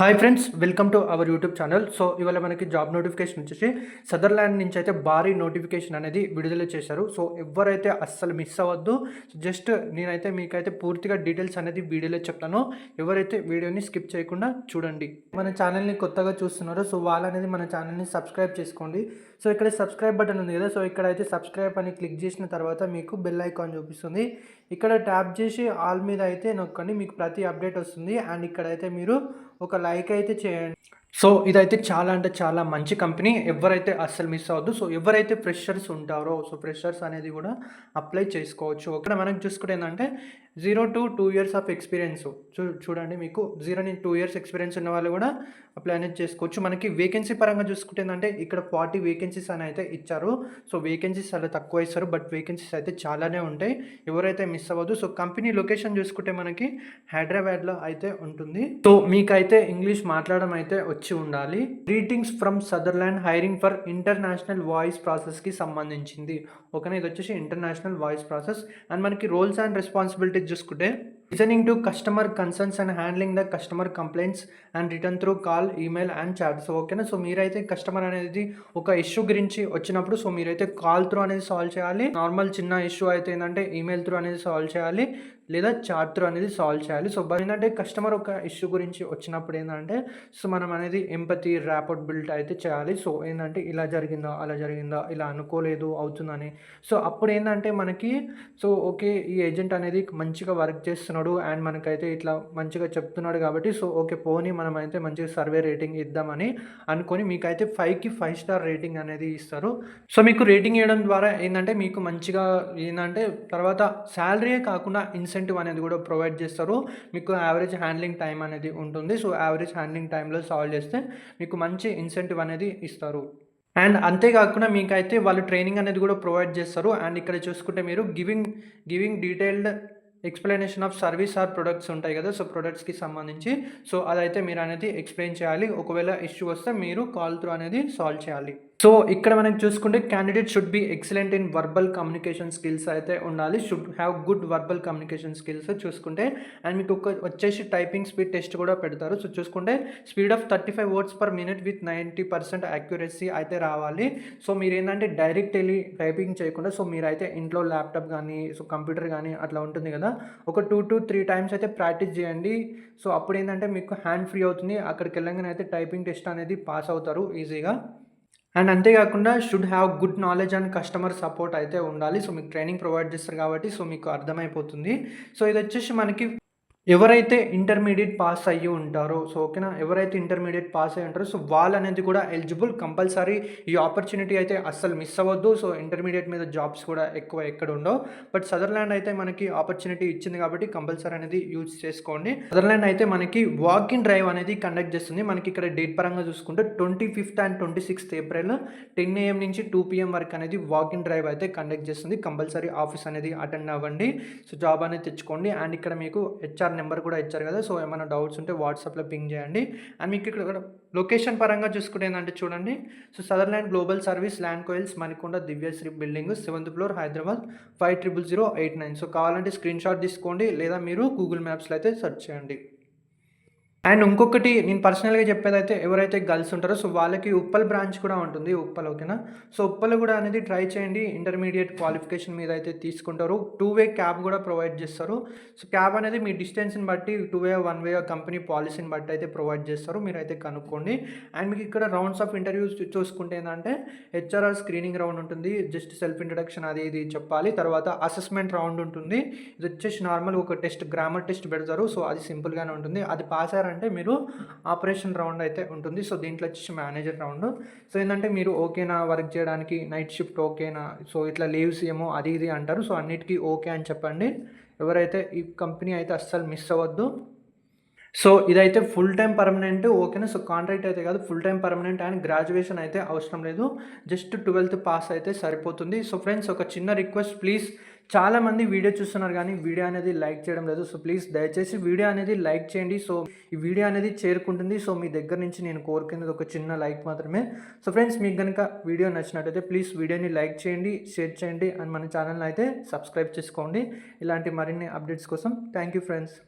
Hi friends, welcome to our YouTube channel. So ఇవాళ మనకి job notification వచ్చేసి Sutherland నుంచి అయితే భారీ నోటిఫికేషన్ అనేది విడుదల చేశారు. సో ఎవరైతే అస్సలు మిస్ అవ్వద్దు. జస్ట్ నేనైతే మీకైతే పూర్తిగా డీటెయిల్స్ అనేది వీడియోలో చెప్తాను. ఎవరైతే వీడియోని స్కిప్ చేయకుండా చూడండి. మన ఛానల్ని కొత్తగా చూస్తున్నారో సో వాళ్ళనేది మన ఛానల్ని సబ్స్క్రైబ్ చేసుకోండి. సో ఇక్కడ సబ్స్క్రైబ్ బటన్ ఉంది కదా, సో ఇక్కడైతే సబ్స్క్రైబ్ అని క్లిక్ చేసిన తర్వాత మీకు బెల్ ఐకాన్ చూపిస్తుంది. ఇక్కడ ట్యాప్ చేసి ఆల్ మీద అయితే నొక్కండి, మీకు ప్రతి అప్డేట్ వస్తుంది. అండ్ ఇక్కడైతే మీరు ఒక లైక్ అయితే చేయండి. సో ఇదైతే చాలా అంటే చాలా మంచి కంపెనీ, ఎవరైతే అస్సలు మిస్ అవ్వద్దు. సో ఎవరైతే ఫ్రెషర్స్ ఉంటారో సో ఫ్రెషర్స్ అనేది కూడా అప్లై చేసుకోవచ్చు. ఇక్కడ మనకు చూసుకుంటే ఏంటంటే 0 to 2 years ఆఫ్ ఎక్స్పీరియన్స్ చూడండి, మీకు 0 నుంచి 2 years ఎక్స్పీరియన్స్ ఉన్న వాళ్ళు కూడా అప్లై అనేది చేసుకోవచ్చు. మనకి వేకెన్సీ పరంగా చూసుకుంటే ఏంటంటే ఇక్కడ 40 వేకెన్సీస్ అని అయితే ఇచ్చారు. సో వేకెన్సీస్ చాలా తక్కువ ఇస్తారు, బట్ వేకెన్సీస్ అయితే చాలానే ఉంటాయి. ఎవరైతే మిస్ అవ్వద్దు. సో కంపెనీ లొకేషన్ చూసుకుంటే మనకి హైదరాబాద్లో అయితే ఉంటుంది. సో మీకైతే ఇంగ్లీష్ మాట్లాడడం అయితే వచ్చి ఉండాలి. Greetings from Sutherland hiring for international voice ప్రాసెస్కి సంబంధించింది. ఓకేనా, ఇది వచ్చేసి ఇంటర్నేషనల్ వాయిస్ ప్రాసెస్. అండ్ మనకి రోల్స్ అండ్ రెస్పాన్సిబిలిటీస్ చూసుకుంటే listening to customer concerns and handling the customer complaints and return through call, email and chat. So ఓకేనా, so మీరైతే customer అనేది ఒక ఇష్యూ గురించి వచ్చినప్పుడు సో మీరైతే కాల్ త్రూ అనేది సాల్వ్ చేయాలి. నార్మల్ చిన్న ఇష్యూ అయితే ఏంటంటే ఈమెయిల్ త్రూ అనేది సాల్వ్ చేయాలి, లేదా చాట్ త్రూ అనేది సాల్వ్ చేయాలి. సో ఏంటంటే కస్టమర్ ఒక ఇష్యూ గురించి వచ్చినప్పుడు ఏంటంటే సో మనం అనేది ఎంపతి ర్యాపోర్ట్ బిల్డ్ అయితే చేయాలి. సో ఏంటంటే ఇలా జరిగిందా, అలా జరిగిందా, ఇలా అనుకోలేదు అవుతుందని. సో అప్పుడు ఏంటంటే మనకి సో ఓకే ఈ ఏజెంట్ అనేది మంచిగా వర్క్ చేస్తున్నాడు అండ్ మనకైతే ఇట్లా మంచిగా చెప్తున్నాడు కాబట్టి సో ఓకే పోనీ మనం అయితే మంచిగా సర్వే రేటింగ్ ఇద్దామని అనుకొని మీకైతే 5కి 5 స్టార్ రేటింగ్ అనేది ఇస్తారు. సో మీకు రేటింగ్ ఇవ్వడం ద్వారా ఏంటంటే మీకు మంచిగా ఏంటంటే తర్వాత శాలరీయే కాకుండా ఇన్సెంటివ్ అనేది కూడా ప్రొవైడ్ చేస్తారు. మీకు యావరేజ్ హ్యాండ్లింగ్ టైం అనేది ఉంటుంది. సో యావరేజ్ హ్యాండ్లింగ్ టైంలో సాల్వ్ చేస్తే మీకు మంచి ఇన్సెంటివ్ అనేది ఇస్తారు. అండ్ అంతేకాకుండా మీకైతే వాళ్ళు ట్రైనింగ్ అనేది కూడా ప్రొవైడ్ చేస్తారు. అండ్ ఇక్కడ చూసుకుంటే మీరు giving detailed explanation of service or products ఉంటాయి కదా, సో ప్రొడక్ట్స్కి సంబంధించి సో అదైతే మీరు అనేది ఎక్స్ప్లెయిన్ చేయాలి. ఒకవేళ ఇష్యూ వస్తే మీరు కాల్ త్రూ అనేది సాల్వ్ చేయాలి. సో ఇక్కడ మనకి చూసుకుంటే candidate should be excellent in verbal communication skills అయితే ఉండాలి. Should have good verbal communication skills చూసుకుంటే. అండ్ మీకు వచ్చేసి టైపింగ్ స్పీడ్ టెస్ట్ కూడా పెడతారు. సో చూసుకుంటే speed of 35 words per minute with 90% accuracy అయితే రావాలి. సో మీరు ఏంటంటే డైరెక్ట్ వెళ్ళి టైపింగ్ చేయకుండా సో మీరైతే ఇంట్లో ల్యాప్టాప్ కానీ సో కంప్యూటర్ కానీ అట్లా ఉంటుంది కదా, ఒక 2 to 3 times అయితే ప్రాక్టీస్ చేయండి. సో అప్పుడు ఏంటంటే మీకు హ్యాండ్ ఫ్రీ అవుతుంది. అక్కడికి వెళ్ళగానే అయితే టైపింగ్ టెస్ట్ అనేది పాస్ అవుతారు ఈజీగా. అండ్ అంతేకాకుండా should have good knowledge and customer support అయితే ఉండాలి. సో మీకు ట్రైనింగ్ ప్రొవైడ్ చేస్తారు కాబట్టి సో మీకు అర్థమైపోతుంది. సో ఇది వచ్చేసి మనకి ఎవరైతే ఇంటర్మీడియట్ పాస్ అయ్యి ఉంటారో సో ఓకేనా, ఎవరైతే ఇంటర్మీడియట్ పాస్ అయ్యి ఉంటారో సో వాళ్ళు అనేది కూడా ఎలిజిబుల్. కంపల్సరీ ఈ ఆపర్చునిటీ అయితే అస్సలు మిస్ అవ్వద్దు. సో ఇంటర్మీడియట్ మీద జాబ్స్ కూడా ఎక్కువ ఎక్కడ ఉండవు, బట్ సదర్లాండ్ అయితే మనకి ఆపర్చునిటీ ఇచ్చింది కాబట్టి కంపల్సరీ అనేది యూజ్ చేసుకోండి. సదర్లాండ్ అయితే మనకి వాక్ ఇన్ డ్రైవ్ అనేది కండక్ట్ చేస్తుంది. మనకి ఇక్కడ డేట్ పరంగా చూసుకుంటే 25th and 26th April 10 AM నుంచి 2 PM వరకు అనేది వాక్ ఇన్ డ్రైవ్ అయితే కండక్ట్ చేస్తుంది. కంపల్సరీ ఆఫీస్ అనేది అటెండ్ అవ్వండి. సో జాబ్ అనేది తెచ్చుకోండి. అండ్ ఇక్కడ మీకు HR నెంబర్ కూడా ఇచ్చారు కదా, సో ఏమైనా డౌట్స్ ఉంటే వాట్సాప్లో పింగ్ చేయండి. అండ్ మీకు ఇక్కడ లొకేషన్ పరంగా చూసుకుంటే ఏంటంటే చూడండి, so Sutherland global service, Lanco Hills, Manikonda Divyasree building, 7th floor, Hyderabad 500089. So కావాలంటే స్క్రీన్ షాట్ తీసుకోండి, లేదా మీరు గూగుల్ మ్యాప్స్లో అయితే సెర్చ్ చేయండి. అండ్ ఇంకొకటి నేను పర్సనల్గా చెప్పేదైతే ఎవరైతే గర్ల్స్ ఉంటారో సో వాళ్ళకి ఉప్పల్ బ్రాంచ్ కూడా ఉంటుంది, ఉప్పల్. ఓకేనా, సో ఉప్పల్ కూడా అనేది ట్రై చేయండి. ఇంటర్మీడియట్ క్వాలిఫికేషన్ మీద అయితే తీసుకుంటారు. 2-way క్యాబ్ కూడా ప్రొవైడ్ చేస్తారు. సో క్యాబ్ అనేది మీ డిస్టెన్స్ని బట్టి 2-way 1-way కంపెనీ పాలసీని బట్టి అయితే ప్రొవైడ్ చేస్తారు, మీరైతే కనుక్కోండి. అండ్ మీకు ఇక్కడ రౌండ్స్ ఆఫ్ ఇంటర్వ్యూస్ చూసుకుంటే ఏంటంటే HRR స్క్రీనింగ్ రౌండ్ ఉంటుంది, జస్ట్ సెల్ఫ్ ఇంట్రడక్షన్ అది ఇది చెప్పాలి. తర్వాత అసెస్మెంట్ రౌండ్ ఉంటుంది, ఇది వచ్చేసి నార్మల్ ఒక టెస్ట్, గ్రామర్ టెస్ట్ పెడతారు. సో అది సింపుల్గానే ఉంటుంది. అది పాస్ అంటే మీరు ఆపరేషన్ రౌండ్ అయితే ఉంటుంది. సో దీంట్లో వచ్చేసి మేనేజర్ రౌండ్. సో ఏంటంటే మీరు ఓకేనా వర్క్ చేయడానికి, నైట్ షిఫ్ట్ ఓకేనా, సో ఇట్లా లీవ్స్ ఏమో అది ఇది అంటారు. సో అన్నిటికీ ఓకే అని చెప్పండి. ఎవరైతే ఈ కంపెనీ అయితే అస్సలు మిస్ అవ్వద్దు. సో ఇదైతే ఫుల్ టైం పర్మనెంట్. ఓకేనా, సో కాంట్రాక్ట్ అయితే కాదు, full time permanent. And graduation అయితే అవసరం లేదు, జస్ట్ 12th పాస్ అయితే సరిపోతుంది. సో ఫ్రెండ్స్ ఒక చిన్న రిక్వెస్ట్, ప్లీజ్ చాలామంది వీడియో చూస్తున్నారు కానీ వీడియో అనేది లైక్ చేయడం లేదు. సో ప్లీజ్ దయచేసి వీడియో అనేది లైక్ చేయండి. సో ఈ వీడియో అనేది చేరుకుంటుంది. సో మీ దగ్గర నుంచి నేను కోరుకునేది ఒక చిన్న లైక్ మాత్రమే. సో ఫ్రెండ్స్ మీకు కనుక వీడియో నచ్చినట్టయితే ప్లీజ్ వీడియోని లైక్ చేయండి, షేర్ చేయండి. అండ్ మన ఛానల్ని అయితే సబ్స్క్రైబ్ చేసుకోండి ఇలాంటి మరిన్ని అప్డేట్స్ కోసం. Thank you friends.